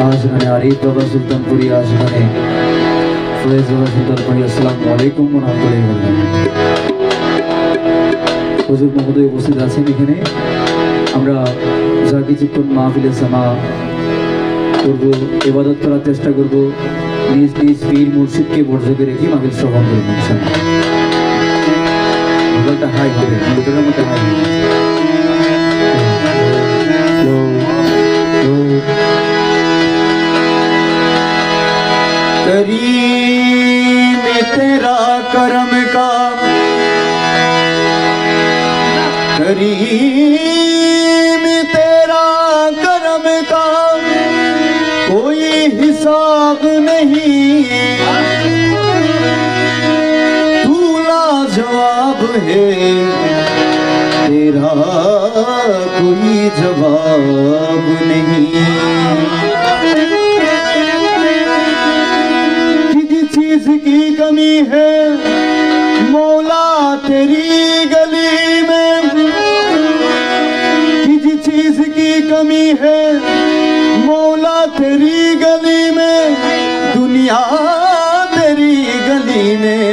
आशराने आरिफ बाबा सुल्तानपुरी आशराने फैज बाबा सुल्तानपुरी अस्सलामु आलाइकुम ওয়া রাহমাতুল্লাহি ওয়া বারাকাতুহু। হুজুর মহোদয় উপস্থিত আছেন এখানে। আমরা যা কিছুক্ষণ মাহফিলে সামা করব, ইবাদত করার চেষ্টা করব, নিজ নিজ পীর মুর্শিদকে বর্জকে রেখে মাহফিল শ্রবণ করব ইনশাআল্লাহ। মোবাইলটা হাই হবে, মোবাইলের মধ্যে হাই হবে। करीम तेरा करम का, करीम तेरा करम का कोई हिसाब नहीं, तू लाजवाब है तेरा कोई जवाब नहीं। की कमी है मौला तेरी गली में, किसी चीज की कमी है मौला तेरी गली में, दुनिया तेरी गली में,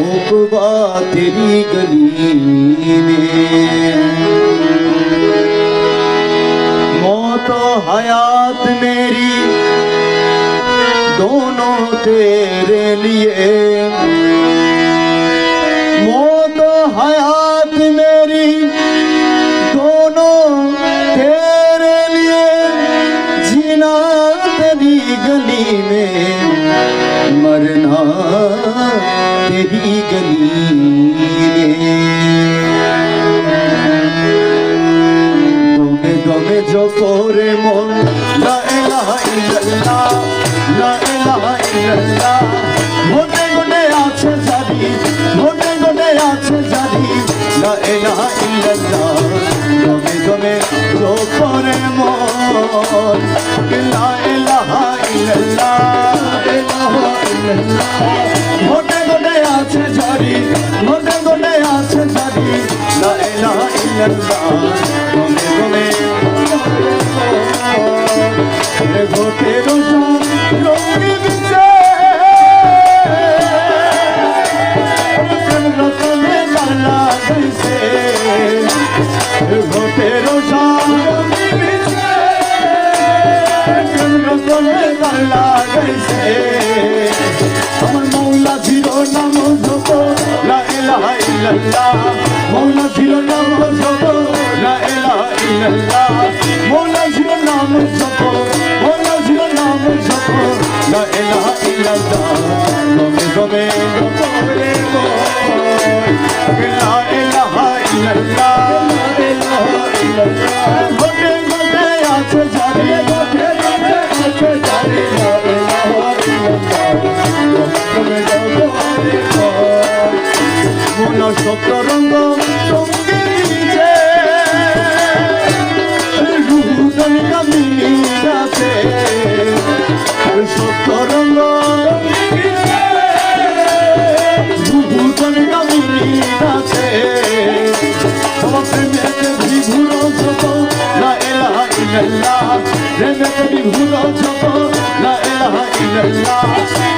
उक़बा तेरी गली में। मौत हयात मेरी दोनों तेरे लिए, मौत हयात मेरी दोनों तेरे लिए, जीना तेरी गली में, मरना तेरी गली में। गमे गमे जो कोरे मन ला इलाहा इल्लल्लाह, ला इलाहा इल्लल्लाह, घोटे घोटे आछे जारी, घोटे घोटे आछे जारी, ला इलाहा इल्लल्लाह। गमे गमे जो करे मन ला इलाहा इल्लल्लाह, इलाहा इल्लल्लाह, घोटे घोटे आछे जारी, घोटे घोटे आछे जारी, ला इलाहा इल्लल्लाह। गमे गमे घोटे रोजा रोगी बिचे रतन लाला कैसे, घोटे रोजा रोगी बिचे रतन लाला कैसे। আমার মৌলা ছিল নাম জপ লা ইলাহা ইল্লাল্লাহ, মৌলা ছিল নাম জপ লা ইলাহা ইল্লাল্লাহ, মৌলা ছিল নাম জপ, মৌলা ছিল নাম জপ লা ইলাহা ইল্লাল্লাহ। গমে গমে জপরে গো লা ইলাহা ইল্লাল্লাহ, লা ইলাহা ইল্লাল্লাহ, ঘটে ঘটে আছে জারি, ঘটে ঘটে আছে জারি, লা ইলাহা ইল্লাল্লাহ। মৌলা সত্য রঙ্গ সঙ্গে দিছে, রুদন কামিনী আছে, সত্য রঙ্গ রুদন কামিনী আছে। তোমার প্রেমেতে বিভুর জপ লা ইলাহা ইল্লাল্লাহ, প্রেমেতে বিভুর জপ লা ইলাহা ইল্লাল্লাহ,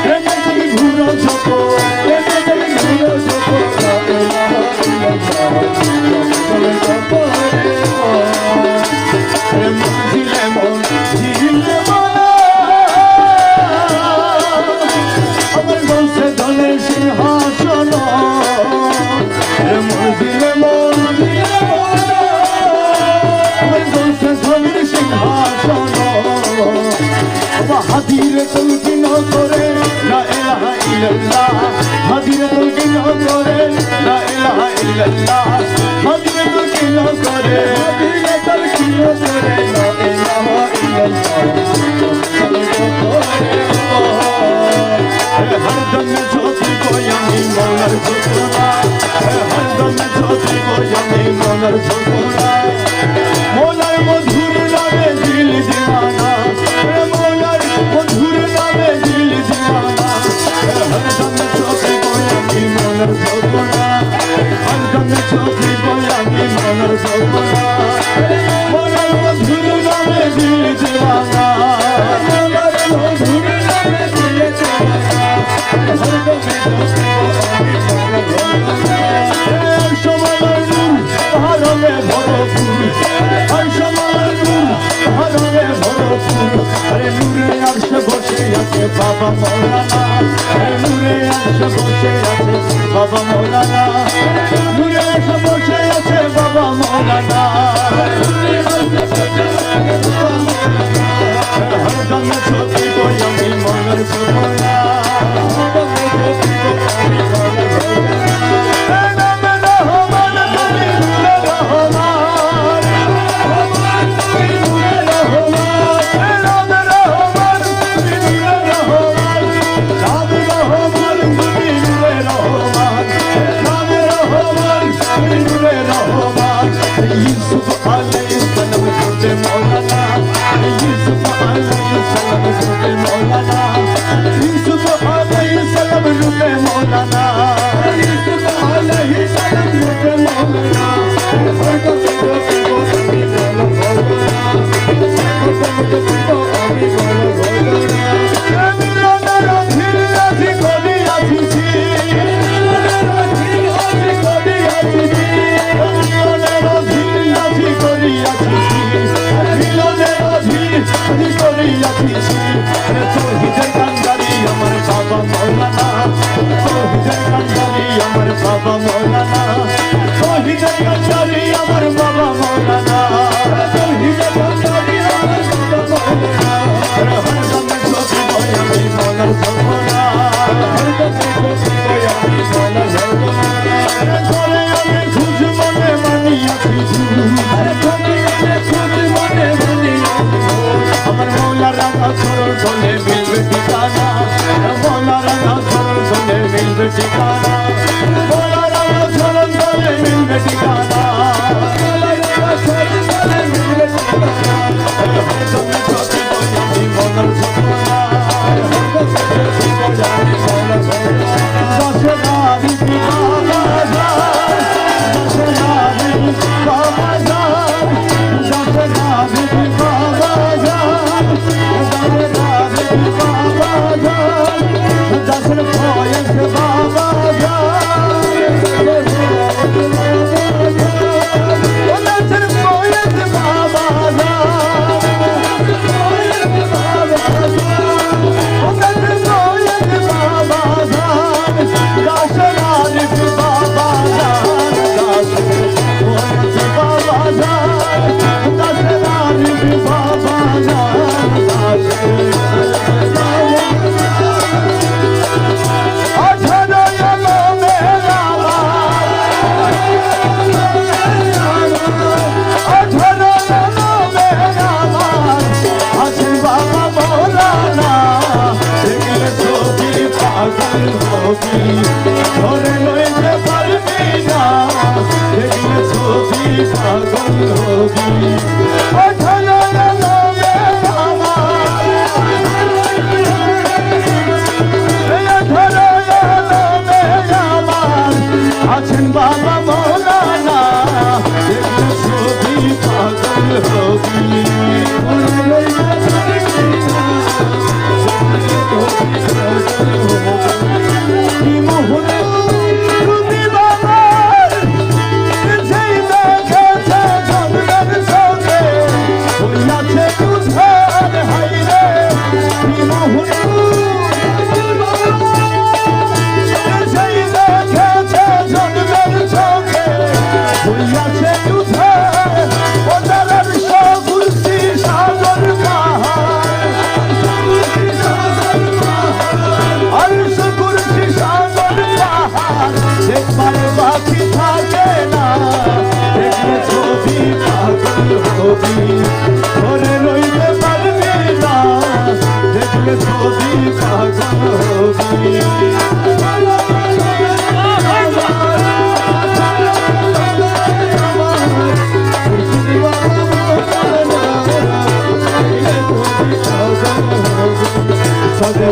প্রেমেতে বিভুর জপ, প্রেমেতে বিভুর জপ লা ইলাহা ইল্লাল্লাহ। মঞ্জিলে মঞ্জিলে আমার বংশে দলে সিংহাসন, মঞ্জিলে মঞ্জিলে আমার বংশে দলে সিংহাসন। হাদিরে তুলকিন করে লা ইলাহা ইল্লাল্লাহ, হাদিরে তুলকিন করে লা ইলাহা ইল্লাল্লাহ, হাদিরে তুলকিন করে, হাদিরে তুলকিন করে লা ইলাহা ইল্লাল্লাহ। হরদম জ্যোতি গোয়ামি মৌলার ঝোঁকনা, হরদম জ্যোতি গোয়ামি মৌলার ঝোঁকনা, মৌলার মধুর নামে দিল বাবা মৌলানা নূরে এসে বসে আছে বাবা মৌলানা নূরে এসে বসে আছে বাবা মৌলানা হরদম ছবি বই আমি মনের সুমনা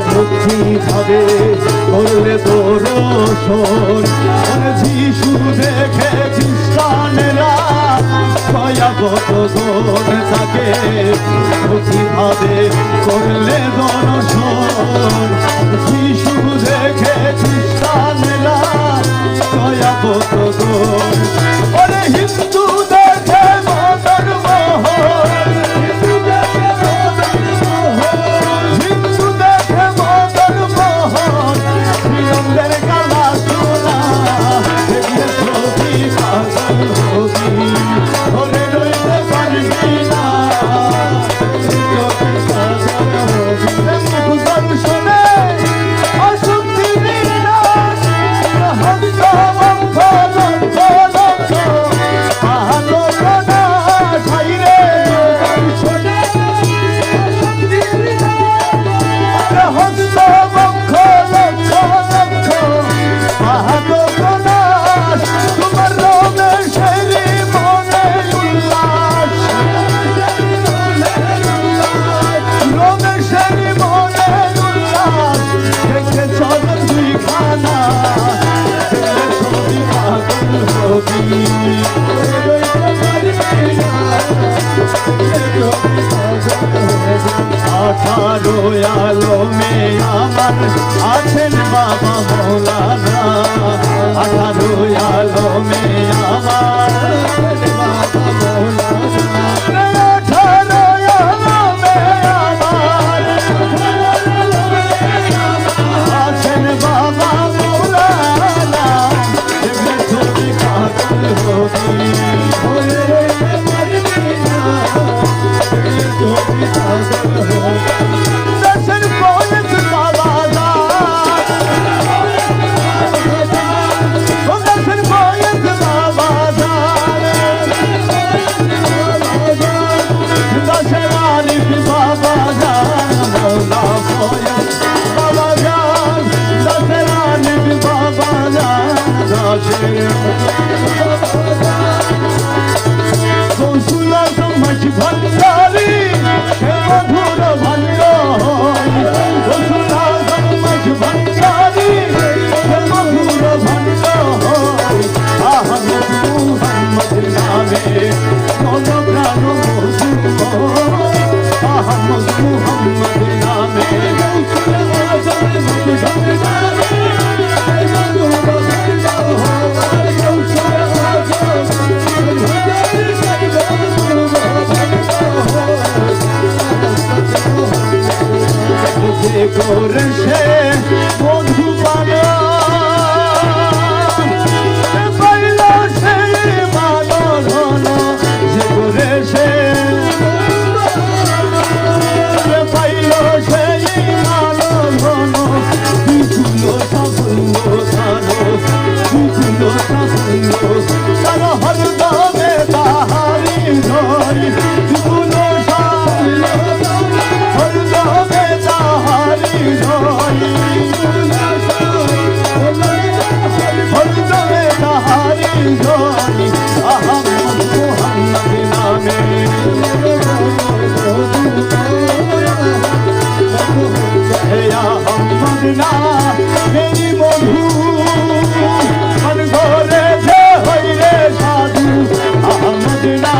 ভক্তি ভাবে করলে তোর যিশু দেখে খ্রিস্টানেরা ভয়াবত গুণ থাকে ভক্তি ভাবে করলে দর্শন যিশু দেখে খ্রিস্টানেরা ভয়াবত গুণ হিন্দু দেখে মদন মোহন হিন্দু দেখে মদন আলো মে আমার আছেন বাবা মৌলানা, 18 আলো মে আমার বাবা মৌলানা, 18 আলো মে আমার আছেন বাবা মৌলানা, দেখলে ছবি কাতল হবি দর্শন পয়েস বাবা দর্শন পয়েস বাবা দর্শন আরিফ বাবা মৌলা পয়েস বাবা দর্শন আরিফ বাবা দর্শন কৌশল সমাজ ভান্ডারি মধুর ভান্ডারি, কৌশল সমাজ ভান্ডারি মধুর ভান্ডারি, আহমদ মুহাম্মদ নামে মন প্রাণ মধুর, আহমদ মুহাম্মদ নামে করেছে মধুপান পাইল সেই মানন যে করেছে পাইল সেই মানন বিপুল সাফল্য বিপুল সাফল্য তার হরদমে তাহারি ধরি বিপুল সাফল্য হরদমে তাহারি ধরি হরদমে তাহারি ধরি আহমদ মুহাম্মদ নামে হে আহমদ না মেরি বন্ধু মন ঘরে যে হইরে সাধু, আহমদ না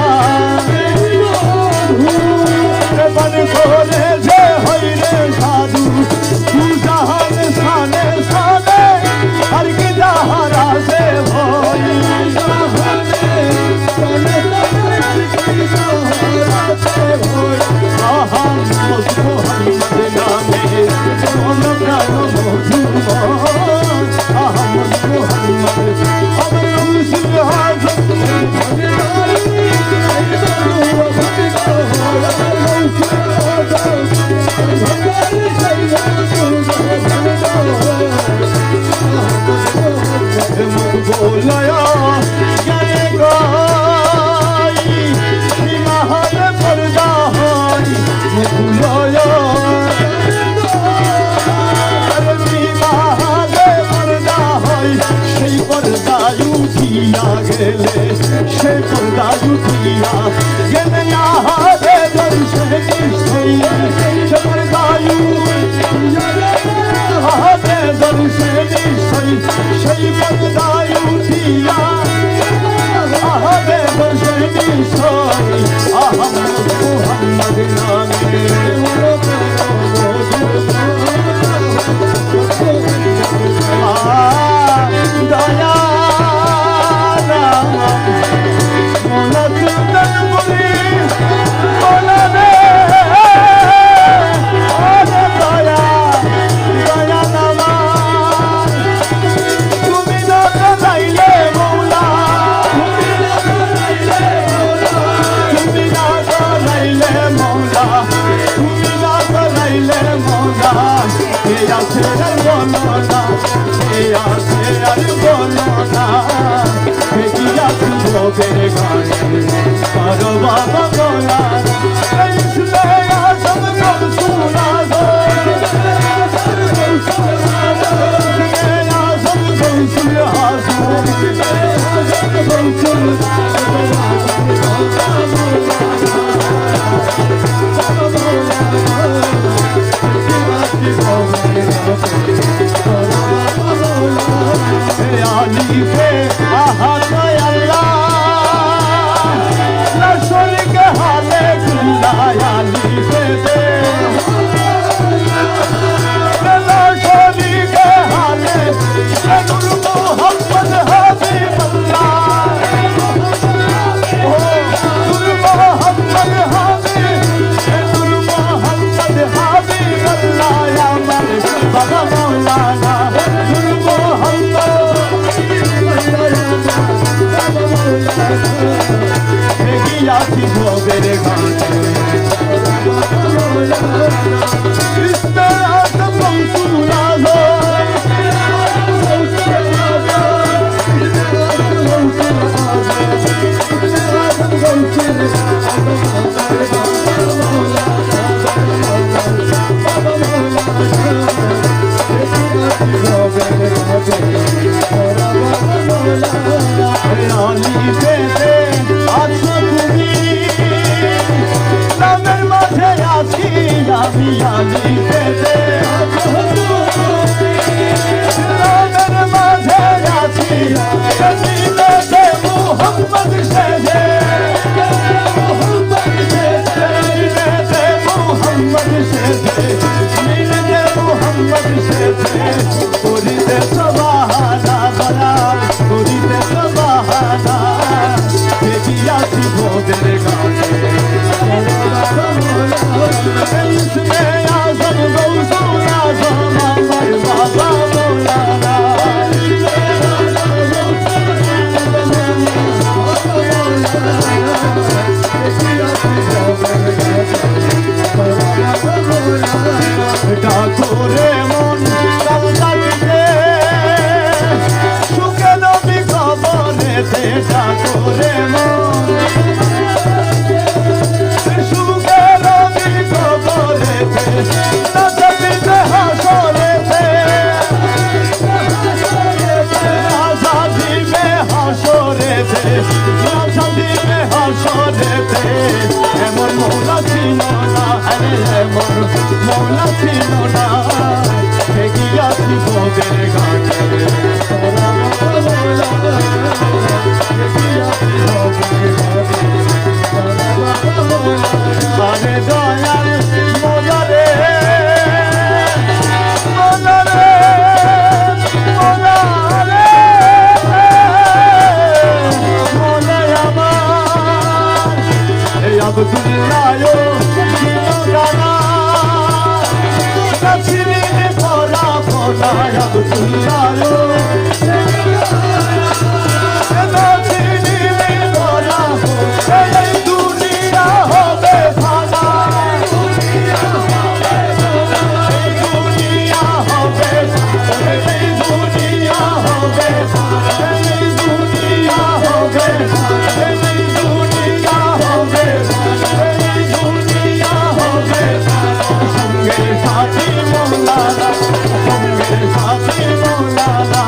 মন ঘরে যে হইরে সাধু, তু জাহান সানে সানে আর কি যাহারা সে ভই, আহমদ মুহাম্মদ নামে মন প্রাণ মধুর, আহমদ মুহাম্মদ আমার রসুল बोलया गाए गाई महान पर्दा हई बोलया महान पर्दा हई সেই पर्दा उठिया गेले সেই पर्दा उठिया गेले आहारे दर्शन निश्चय সেই पर्दा आहारे दर्शन निश्चय সেই पर्दा उठिया आहारे दर्शन निश्चय আহমদ মুহাম্মদ নামে দয়া আছি আমি আলিতে রামের মাঝে আছি মদিনাতে মুহাম্মদ সেজে মদিনাতে মুহাম্মদ সেজে মদিনাতে মুহাম্মদ সেজে করিতে সবাহানা বলা করিতে সবাহানা দেখিয়াছি ভোদের গানে ইসমে আজম গৌসুল আজম আমার বাবা মৌলানা ডাকরে মন কাল ডাকতে সুখে নবী খবরেতে ডাকরে মন সুখে নবী খবরেতে না থাকিতে হাসরেতে আজাদিবে হাসরেতে আজাদিবে হাসরেতে এমন মৌলা ছিল না আরে এমন মৌলা ছিল না দেখিয়াছি ভোগের ঘাটে আরে দয়াল মোলারে মোলারে মোলারে মোলায় আমার এই আব্দুল্লাহ গানা নাচিরে ভরা ভরা আব্দুল্লাহ নাচিরে ভরা এই দুনিয়া হবে ভালা এই দুনিয়া হবে এই দুনিয়া হবে এই দুনিয়া হবে এই দুনিয়া হবে এই দুনিয়া হবে সঙ্গে সাথী মৌলানা সঙ্গে সাথী মৌলানা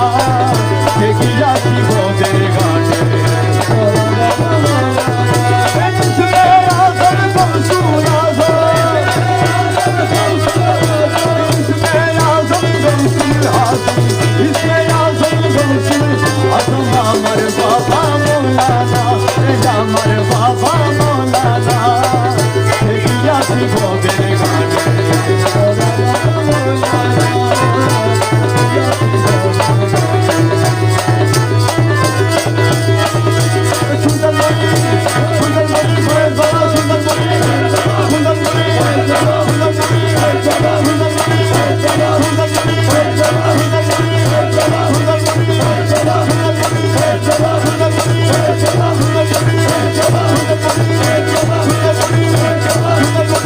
দেখিয়াছি ভোগের ঘাটে ইসমে আজম গৌসুল আজম ইসমে আজম গৌসুল আজম ইসমে আজম গৌসুল আজম আমার বাবা মৌলানা আমার বাবা মৌলানা দেখিয়াছি ভোগের ঘাটে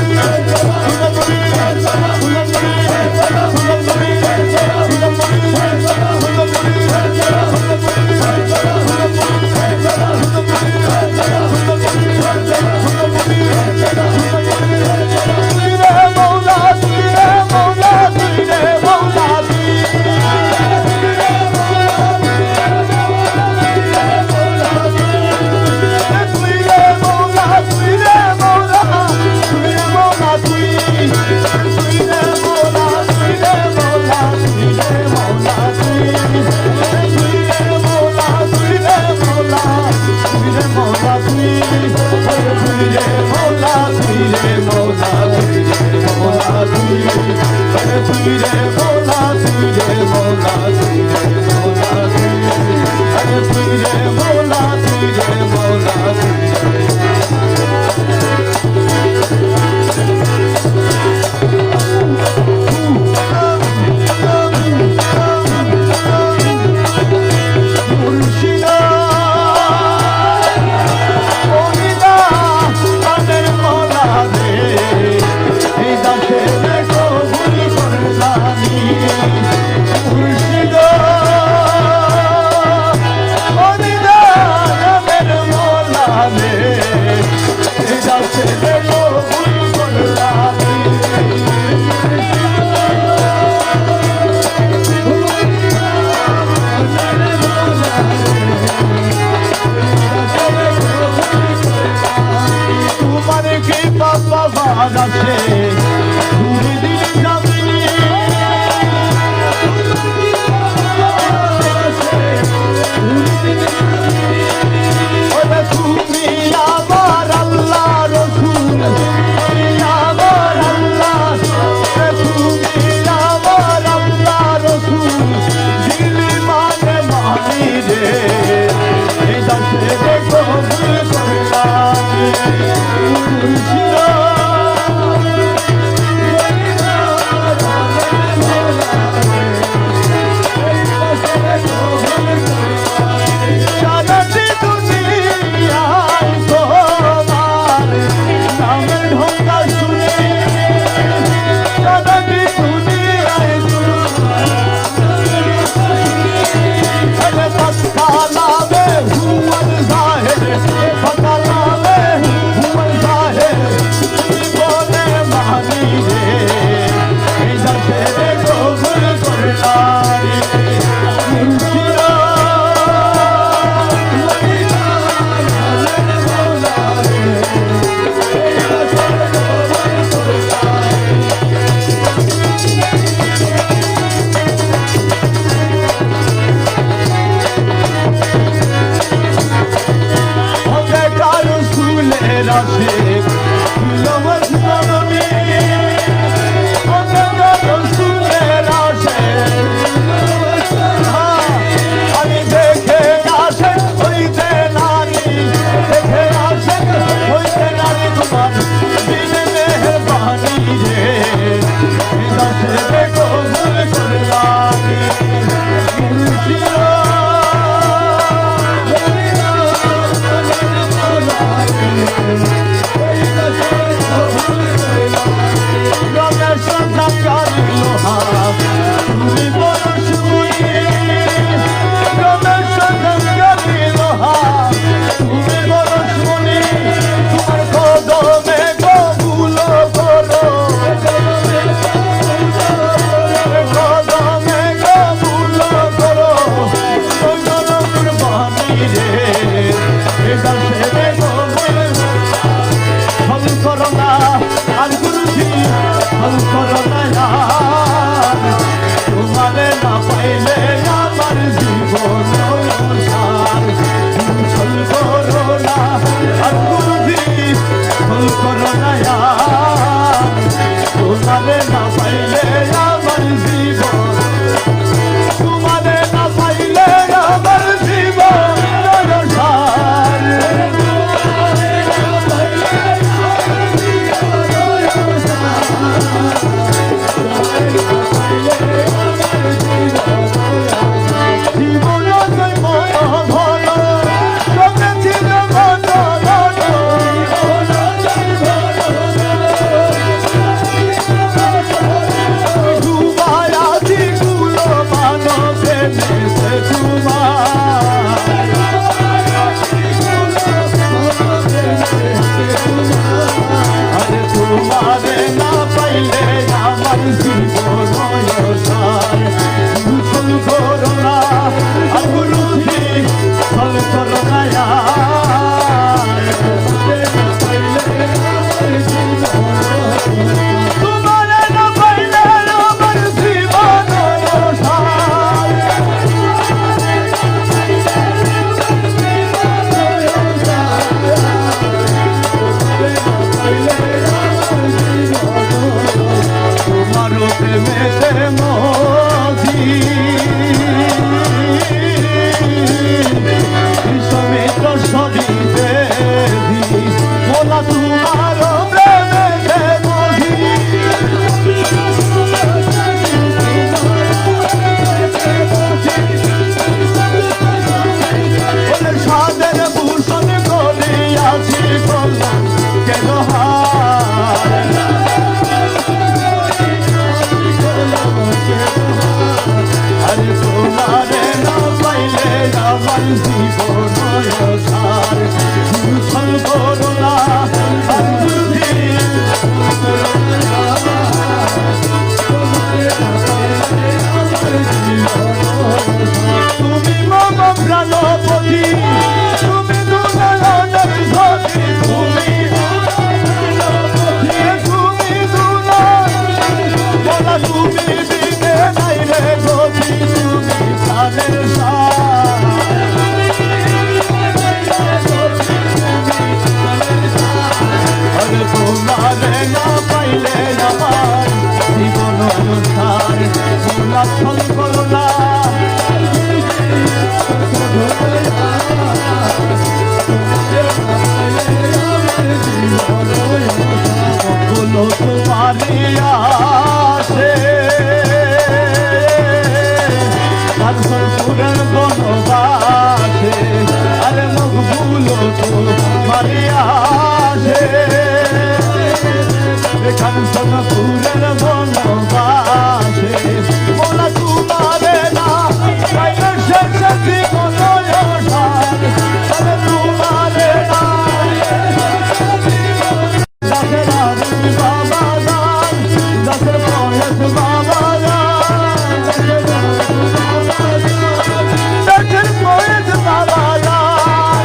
Thank you. ঘুরে দিন জামিনী ওরে তুমি আমার আল্লাহ রসুল তুমি আমার আল্লাহ তুমি আমার আল্লাহ রসুল দিলি মানে মানি রে এই দাসে কবুল করলাম সারাটি দুনিয়ায় তোমার নামের ঢোকা শুনে সারাটি দুনিয়ায় ফতকালাবে হুয়াল জাহের ফতকালাবে হুয়াল জাহের তুমি বলে মানি রে এই দাসে কবুল করলাম মুর্শিদা ওকে কারো সুলের আসে কিলোমত জননী ওকে কারো সুলের আসে আমি দেখে আসে হইতে নারী দেখে আসে হইতে নারী তোমার বিনে মেহরবানি রে দশে কবুল করলাম মুর্শিদা রমেশ সন্তান লোহা তুমি বড় শুনি রমেশ সন্তান লোহা তুমি বড় শুনি তোমার কদমে কবুল করো কদমে কবুল করো চন্দন বাণী রে দাসে কবুল ফল করোনা আর গুরুজি ফল করোনা তোমারে না পাইলে আমার জীবন সার ফল করোনা আর গুরুজি ফল করোনা তোমারে না পাইলে আমার জীবন তোমারে না পাইলে আমার জীবন সার জীবন মন ধন তোকে ছিল মন ধন আমার জীবন অনুসার মৌলা ছল করোনা বলো তোমারে আসে পুরান বনবাসে আরে মকবুলো তোমারে আসে কাঞ্চন পুরান বনবাসে মোলা তোমারে না শেষে মনোয় আরে তোমারে না দাসের বাবা দান দাসের পয়স বাবা দান দাসের পয়স বাবা দান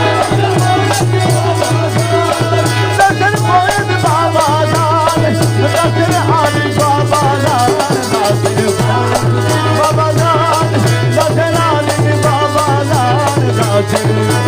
দাসের পয়স বাবা দান দাসের আদি বাবা দান দাসের বাবা দান দাসের আদি বাবা দান দাসের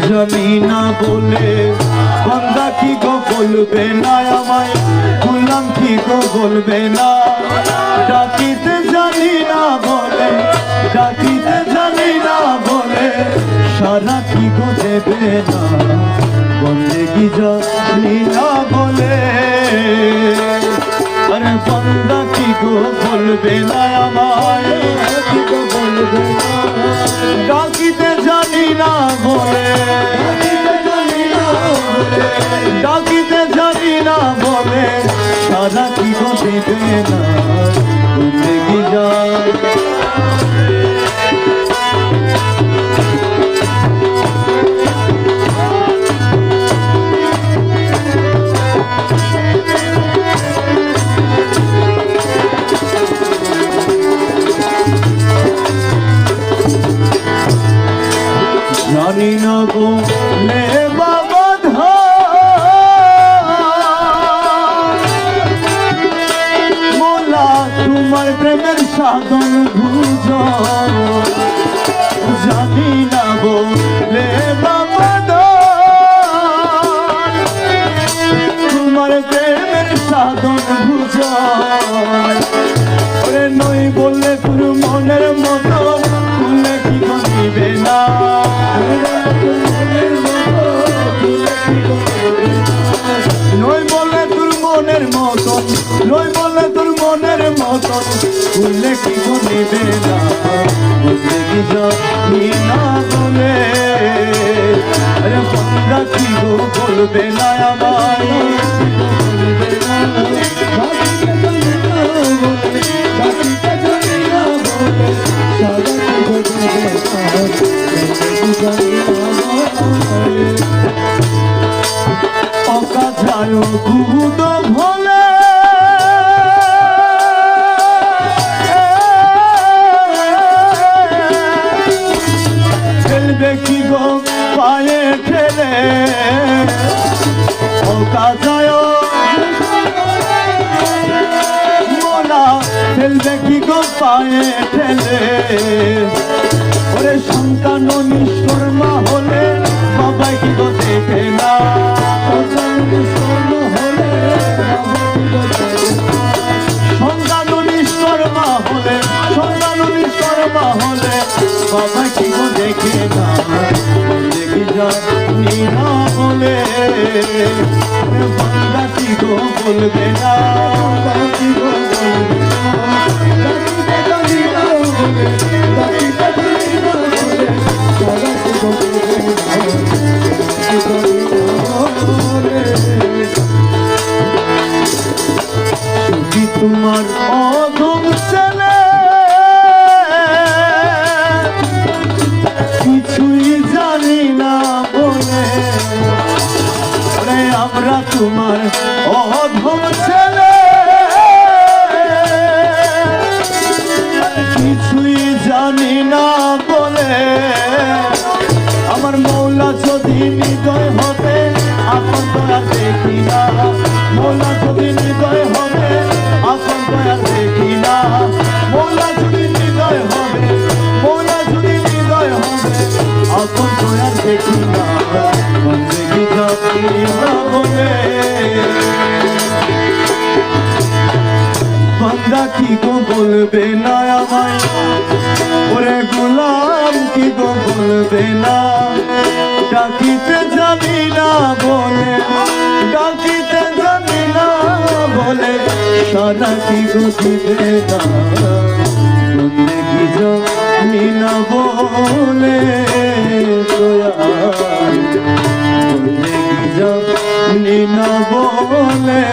জানি না বলে বন্দা কি গো বলবে না আমায় গুলাম কি গো বলবে না ডাকিতে জানি না বলে ডাকিতে জানি না বলে সারা কি গো দেবে না বন্দে কি জানি না বলে আরে বন্দা কি গো বলবে না আমায় কি গো বলবে না ডাকিতে জানি না বলে ডাকিতে জানি না বলে সারা কি গো দেবে না বন্দে কি যায় জানি না গো লে বাবা মোলা তোমার প্রেমের সাধন ভুজ জানি না গো লে বাবা তোমার প্রেমের সাধন ভুজ নই বললে তোর মনের মতো তুলে কি করিবে না নই বলে তোর মনের মতন নই বলে তোর মনের মতন তুলে কি করিবে না বলতে কি জানি না বলে আরে বন্দা কি গো বলবে না আমায় বলবে না ডাকিতে জানি না বলে ডাকিতে জানি না বলে সারা কি অকাঝায় গুদ ভোলে ফেলবে কি গো পায়ে ঠেলে অকাঝায় মোলা ফেলবে কি গো পায়ে ঠেলে ওরে সন্তান নিষ্কর্মা হলে বাবাই কি গো দেখে না সন্তান নিষ্কর্মা হলে বাবা কি গো দেখে না দেখি জানি না বলে বান্দা কি গো বলবে না বাবা কি গো বলবে তোমার অধম ছেলে কিছুই জানি না বলে আমরা তোমার অধম ছেলে কিছুই জানি না বলে আমার মৌলা যদি হৃদয় হবে আপন দয়া দেখি না মৌলা যদি হৃদয় হবে আপন দয়া দেখি না মৌলা যদি হৃদয় হবে মৌলা যদি হৃদয় হবে আপন দয়া দেখি না দেখি যাচ্ছি না বলে বান্দা কি গো বলবে না আমায় ওরে গোলাম কি গো বলবে না ডাকিতে জানি না বলে ডাকিতে জানি না বলে সারা কি গো দিবে না বন্দে কি জানি না বলে দয়াল বন্দে কি জানি না বলে